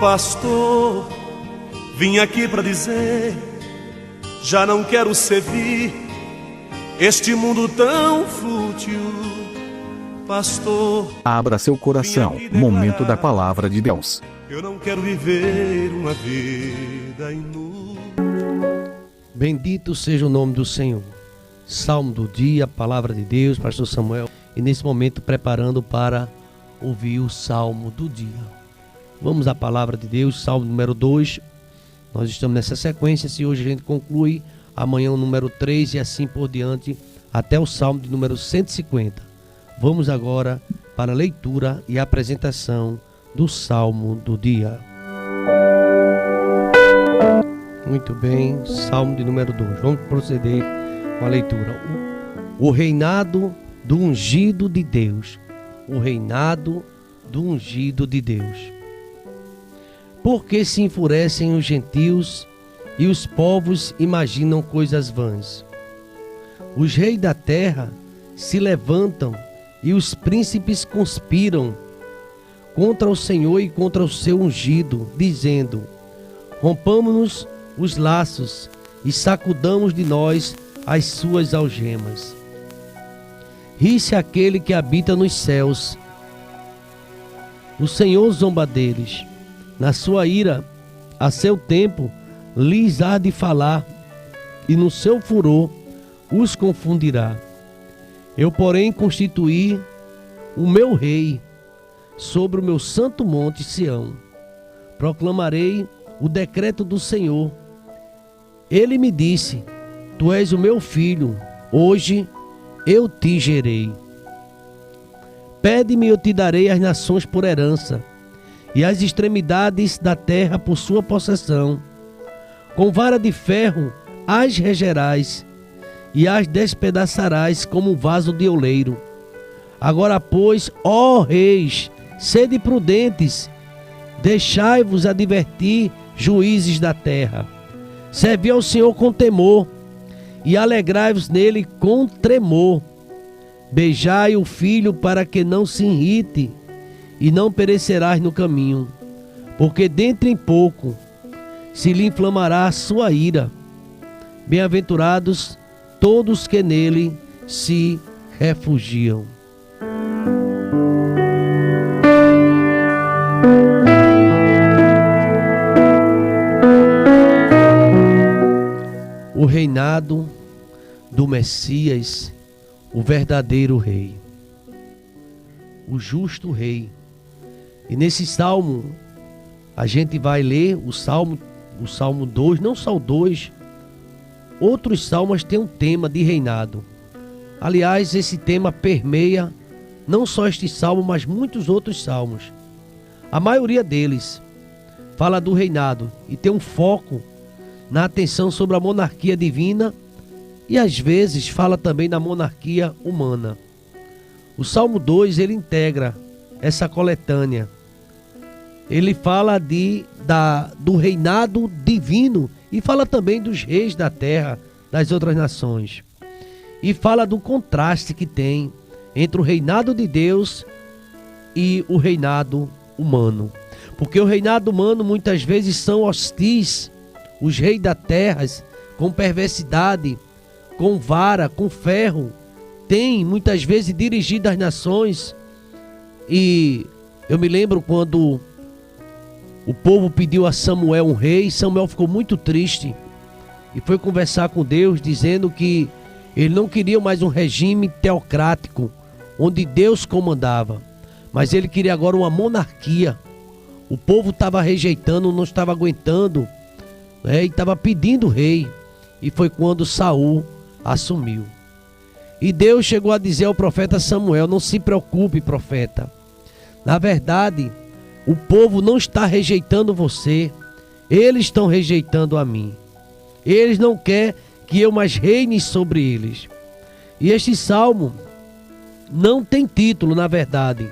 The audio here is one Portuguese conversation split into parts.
Pastor, vim aqui para dizer, já não quero servir este mundo tão fútil. Pastor, abra seu coração, momento da palavra de Deus. Eu não quero viver uma vida inútil. Bendito seja o nome do Senhor. Salmo do dia, palavra de Deus, pastor Samuel. E nesse momento preparando para ouvir o salmo do dia. Vamos à palavra de Deus, salmo número 2. Nós estamos nessa sequência, se hoje a gente conclui, amanhã o número 3 e assim por diante, até o salmo de número 150. Vamos agora para a leitura e a apresentação do salmo do dia. Muito bem, salmo de número 2. Vamos proceder com a leitura. O reinado do ungido de Deus. O reinado do ungido de Deus. Porque se enfurecem os gentios e os povos imaginam coisas vãs. Os reis da terra se levantam e os príncipes conspiram contra o Senhor e contra o seu ungido, dizendo: rompamos-nos os laços e sacudamos de nós as suas algemas. Ri-se aquele que habita nos céus. O Senhor zomba deles. Na sua ira, a seu tempo, lhes há de falar, e no seu furor os confundirá. Eu, porém, constituí o meu rei sobre o meu santo monte Sião. Proclamarei o decreto do Senhor. Ele me disse: tu és o meu filho, hoje eu te gerei. Pede-me e eu te darei as nações por herança, e as extremidades da terra por sua possessão. Com vara de ferro as regerás, e as despedaçarás como um vaso de oleiro. Agora, pois, ó reis, sede prudentes, deixai-vos advertir, juízes da terra. Servi ao Senhor com temor, e alegrai-vos nele com tremor. Beijai o filho para que não se irrite, e não perecerás no caminho, porque dentro em pouco se lhe inflamará a sua ira. Bem-aventurados todos que nele se refugiam. O reinado do Messias, o verdadeiro rei, o justo rei. E nesse salmo, a gente vai ler o salmo 2, não só o 2, outros salmos têm um tema de reinado. Aliás, esse tema permeia não só este salmo, mas muitos outros salmos. A maioria deles fala do reinado e tem um foco na atenção sobre a monarquia divina e às vezes fala também da monarquia humana. O Salmo 2, ele integra essa coletânea. Ele fala do reinado divino e fala também dos reis da terra, das outras nações. E fala do contraste que tem entre o reinado de Deus e o reinado humano. Porque o reinado humano muitas vezes são hostis. Os reis da terra, com perversidade, com vara, com ferro, têm muitas vezes dirigido as nações. E eu me lembro quando o povo pediu a Samuel um rei, Samuel ficou muito triste e foi conversar com Deus, dizendo que ele não queria mais um regime teocrático, onde Deus comandava, mas ele queria agora uma monarquia. O povo estava rejeitando, não estava aguentando, e estava pedindo rei. E foi quando Saul assumiu. E Deus chegou a dizer ao profeta Samuel: não se preocupe, profeta. Na verdade, o povo não está rejeitando você, eles estão rejeitando a mim. Eles não querem que eu mais reine sobre eles. E este salmo não tem título, na verdade,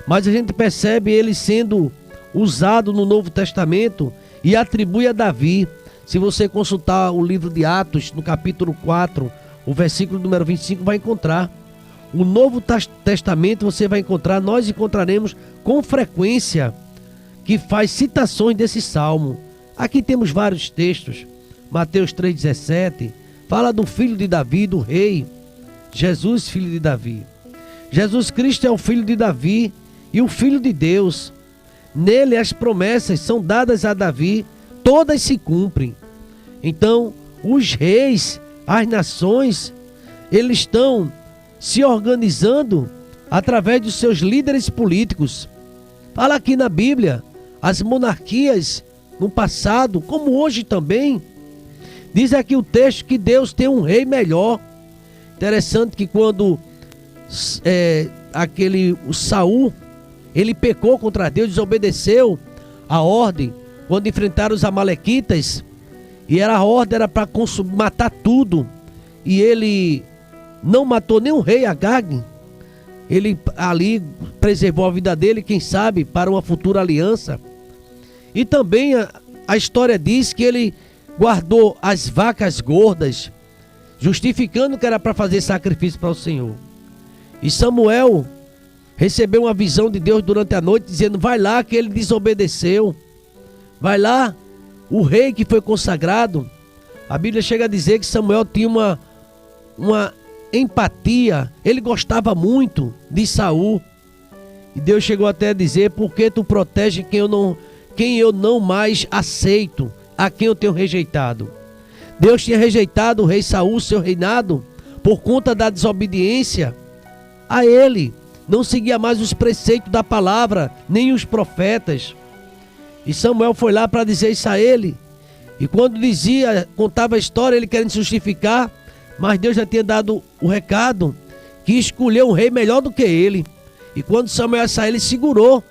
mas a gente percebe ele sendo usado no Novo Testamento e atribui a Davi. Se você consultar o livro de Atos, no capítulo 4, o versículo número 25, vai encontrar. O Novo Testamento você vai encontrar, nós encontraremos com frequência que faz citações desse salmo. Aqui temos vários textos. Mateus 3,17 fala do filho de Davi, do rei Jesus, filho de Davi. Jesus Cristo é o filho de Davi e o filho de Deus. Nele as promessas são dadas a Davi, todas se cumprem. Então, os reis, as nações, eles estão se organizando através dos seus líderes políticos. Fala aqui na Bíblia, as monarquias no passado, como hoje também, diz aqui o texto que Deus tem um rei melhor. Interessante que quando o Saul, ele pecou contra Deus, desobedeceu a ordem, quando enfrentaram os amalequitas, e a ordem era para matar tudo, e ele não matou nem o rei Agag. Ele ali preservou a vida dele, quem sabe, para uma futura aliança. E também a história diz que ele guardou as vacas gordas, justificando que era para fazer sacrifício para o Senhor. E Samuel recebeu uma visão de Deus durante a noite, dizendo: vai lá que ele desobedeceu. Vai lá, o rei que foi consagrado. A Bíblia chega a dizer que Samuel tinha uma empatia, ele gostava muito de Saul. E Deus chegou até a dizer: por que tu protege quem eu não mais aceito, a quem eu tenho rejeitado? Deus tinha rejeitado o rei Saul, seu reinado, por conta da desobediência a ele. Não seguia mais os preceitos da palavra, nem os profetas. E Samuel foi lá para dizer isso a ele. E quando contava a história, ele querendo se justificar, mas Deus já tinha dado o recado que escolheu um rei melhor do que ele. E quando Samuel saiu, ele segurou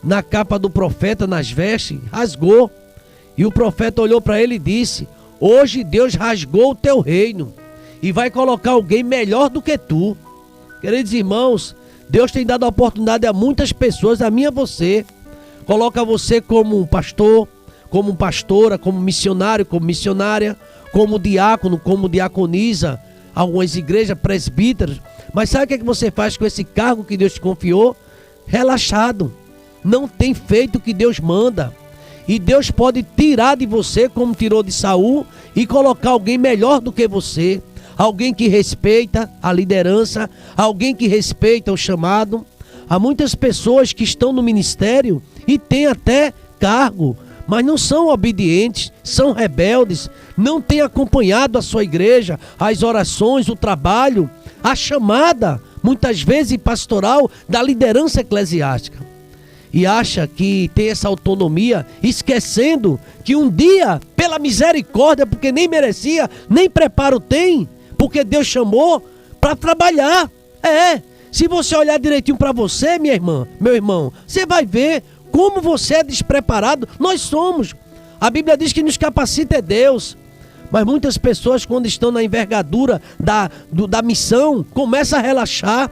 na capa do profeta, nas vestes, rasgou. E o profeta olhou para ele e disse: hoje Deus rasgou o teu reino e vai colocar alguém melhor do que tu. Queridos irmãos, Deus tem dado a oportunidade a muitas pessoas, a mim e a você. Coloca você como um pastor, como pastora, como missionário, como missionária, como diácono, como diaconisa, algumas igrejas, presbíteros. Mas sabe o que é que você faz com esse cargo que Deus te confiou? Relaxado. Não tem feito o que Deus manda. E Deus pode tirar de você, como tirou de Saul, e colocar alguém melhor do que você. Alguém que respeita a liderança, alguém que respeita o chamado. Há muitas pessoas que estão no ministério e têm até cargo, mas não são obedientes, são rebeldes, não têm acompanhado a sua igreja, as orações, o trabalho, a chamada, muitas vezes pastoral, da liderança eclesiástica. E acha que tem essa autonomia, esquecendo que um dia, pela misericórdia, porque nem merecia, nem preparo tem, porque Deus chamou para trabalhar. Se você olhar direitinho para você, minha irmã, meu irmão, você vai ver como você é despreparado. Nós somos. A Bíblia diz que nos capacita é Deus. Mas muitas pessoas, quando estão na envergadura da missão, começam a relaxar,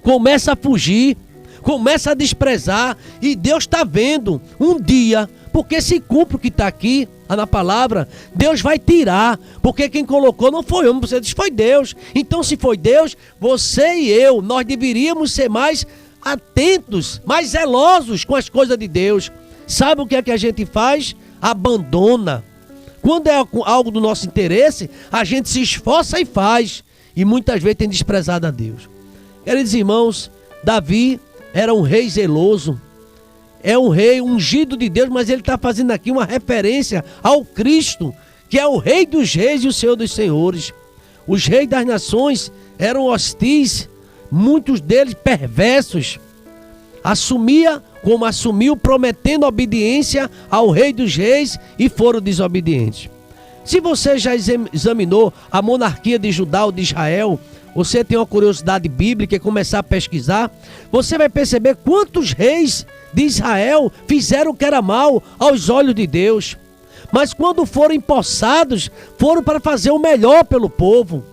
começam a fugir, começam a desprezar. E Deus está vendo um dia, porque se cumpre o que está aqui na palavra, Deus vai tirar, porque quem colocou não foi homem, você diz foi Deus. Então, se foi Deus, você e eu, nós deveríamos ser mais atentos, mais zelosos com as coisas de Deus. Sabe o que é que a gente faz? Abandona. Quando é algo do nosso interesse, a gente se esforça e faz, e muitas vezes tem desprezado a Deus. Queridos irmãos, Davi era um rei zeloso, é um rei ungido de Deus, mas ele está fazendo aqui uma referência ao Cristo, que é o Rei dos Reis e o Senhor dos Senhores. Os reis das nações eram hostis, muitos deles perversos. Assumia como assumiu, prometendo obediência ao Rei dos Reis, e foram desobedientes. Se você já examinou a monarquia de Judá ou de Israel, você tem uma curiosidade bíblica e começar a pesquisar, você vai perceber quantos reis de Israel fizeram o que era mal aos olhos de Deus. Mas quando foram empossados, foram para fazer o melhor pelo povo.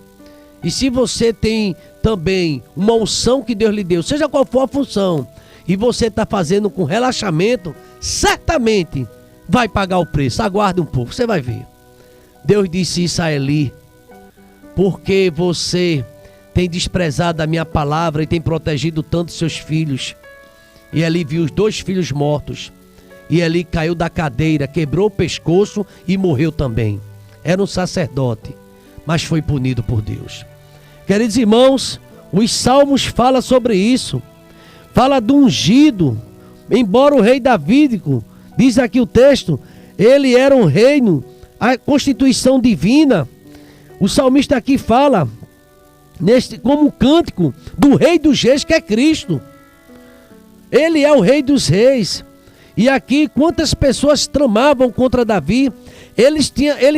E se você tem também uma unção que Deus lhe deu, seja qual for a função, e você está fazendo com relaxamento, certamente vai pagar o preço. Aguarde um pouco, você vai ver. Deus disse isso a Eli: porque você tem desprezado a minha palavra e tem protegido tanto seus filhos, E Eli viu os 2 filhos mortos. E Eli caiu da cadeira, quebrou o pescoço e morreu também. Era um sacerdote, mas foi punido por Deus. Queridos irmãos, os salmos falam sobre isso. Fala do ungido. Embora o rei Davídico, diz aqui o texto, ele era um reino, a constituição divina. O salmista aqui fala como um cântico do rei dos reis, que é Cristo. Ele é o rei dos reis. E aqui, quantas pessoas tramavam contra Davi? Ele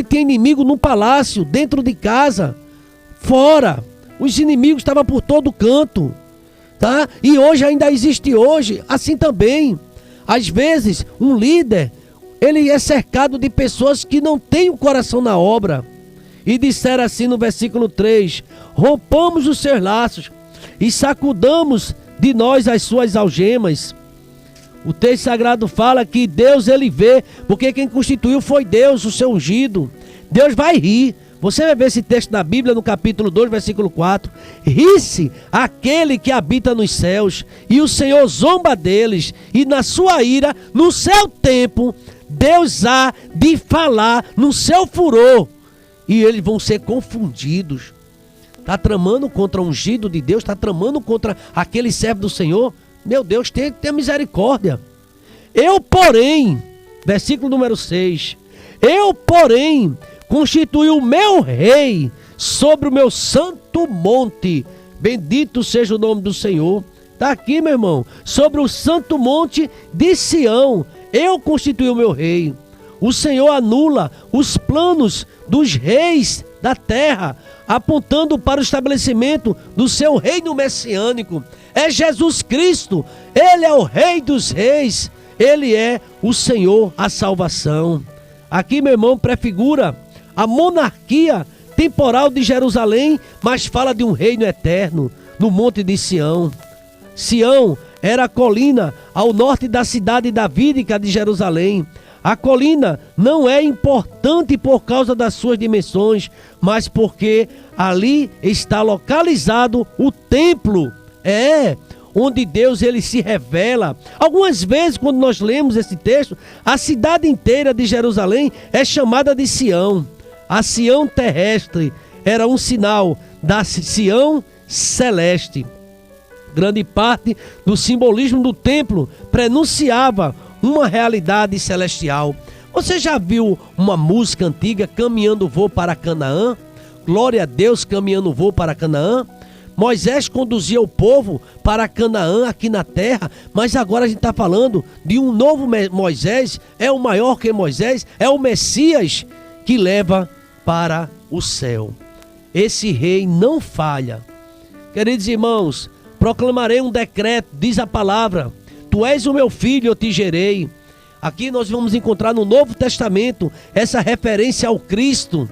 tinha inimigo no palácio, dentro de casa, fora. Os inimigos estavam por todo canto, tá? E hoje ainda existe hoje, assim também. Às vezes, um líder, ele é cercado de pessoas que não têm o coração na obra. E disseram assim no versículo 3: rompamos os seus laços e sacudamos de nós as suas algemas. O texto sagrado fala que Deus, ele vê, porque quem constituiu foi Deus, o seu ungido. Deus vai rir. Você vai ver esse texto na Bíblia, no capítulo 2, versículo 4. Ri-se aquele que habita nos céus, e o Senhor zomba deles, e na sua ira, no seu tempo, Deus há de falar no seu furor, e eles vão ser confundidos. Está tramando contra o ungido de Deus, está tramando contra aquele servo do Senhor. Meu Deus, tenha misericórdia. Eu, porém, versículo número 6, eu, porém, constituí o meu rei sobre o meu santo monte. Bendito seja o nome do Senhor. Está aqui, meu irmão, sobre o santo monte de Sião. Eu constituí o meu rei. O Senhor anula os planos dos reis da terra, apontando para o estabelecimento do seu reino messiânico. É Jesus Cristo, Ele é o Rei dos Reis, Ele é o Senhor, a salvação. Aqui, meu irmão, prefigura a monarquia temporal de Jerusalém, mas fala de um reino eterno no monte de Sião. Sião era a colina ao norte da cidade davídica de Jerusalém. A colina não é importante por causa das suas dimensões, mas porque ali está localizado o templo. Onde Deus, ele se revela. Algumas vezes, quando nós lemos esse texto, a cidade inteira de Jerusalém é chamada de Sião. A Sião terrestre era um sinal da Sião celeste. Grande parte do simbolismo do templo prenunciava uma realidade celestial. Você já viu uma música antiga, Caminhando Vou para Canaã? Glória a Deus, caminhando vou para Canaã. Moisés conduzia o povo para Canaã aqui na terra, mas agora a gente está falando de um novo Moisés, é o maior que Moisés, é o Messias que leva para o céu. Esse rei não falha. Queridos irmãos, proclamarei um decreto, diz a palavra: tu és o meu filho, eu te gerei. Aqui nós vamos encontrar no Novo Testamento essa referência ao Cristo.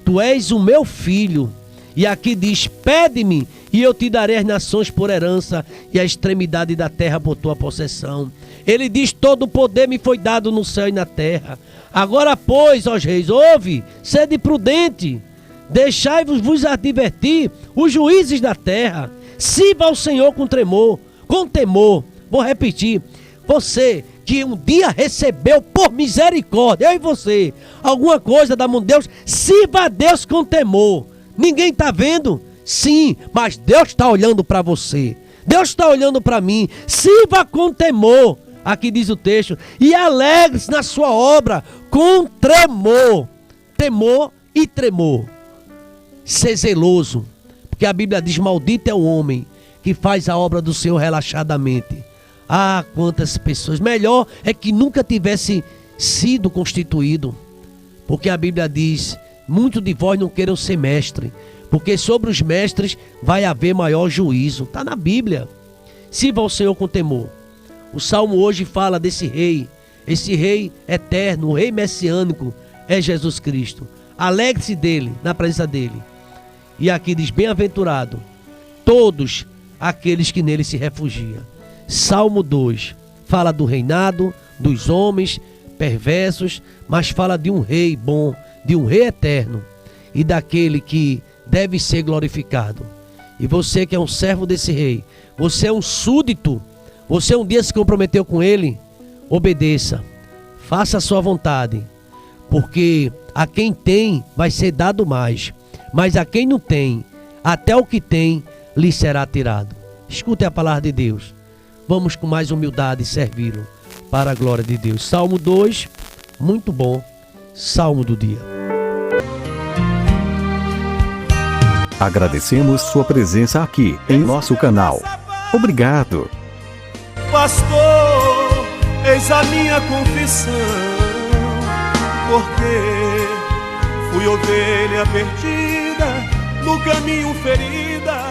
Tu és o meu filho. E aqui diz: pede-me e eu te darei as nações por herança e a extremidade da terra por tua possessão. Ele diz: todo o poder me foi dado no céu e na terra. Agora, pois, ó reis, ouve, sede prudente, deixai-vos advertir os juízes da terra. Sirva ao Senhor com tremor, com temor. Vou repetir: você que um dia recebeu por misericórdia, eu e você, alguma coisa da mão de Deus, sirva a Deus com temor. Ninguém está vendo? Sim, mas Deus está olhando para você. Deus está olhando para mim. Sirva com temor. Aqui diz o texto: e alegre-se na sua obra com tremor. Temor e tremor. Ser zeloso. Porque a Bíblia diz: maldito é o homem que faz a obra do Senhor relaxadamente. Ah, quantas pessoas. Melhor é que nunca tivesse sido constituído. Porque a Bíblia diz: muitos de vós não queiram ser mestre, porque sobre os mestres vai haver maior juízo. Está na Bíblia. Sirva ao Senhor com temor. O Salmo hoje fala desse rei, esse rei eterno, o rei messiânico, é Jesus Cristo. Alegre-se dele, na presença dele. E aqui diz: bem-aventurado todos aqueles que nele se refugiam. Salmo 2 fala do reinado dos homens perversos, mas fala de um rei bom, de um rei eterno e daquele que deve ser glorificado. E você que é um servo desse rei, você é um súdito, Você um dia se comprometeu com Ele, obedeça, faça a sua vontade, porque a quem tem vai ser dado mais, mas a quem não tem, até o que tem lhe será tirado. Escute a palavra de Deus. Vamos com mais humildade servi-lo para a glória de Deus. Salmo 2, muito bom, salmo do dia. Agradecemos sua presença aqui em nosso canal. Obrigado. Pastor, eis a minha confissão, porque fui ovelha perdida, no caminho ferida.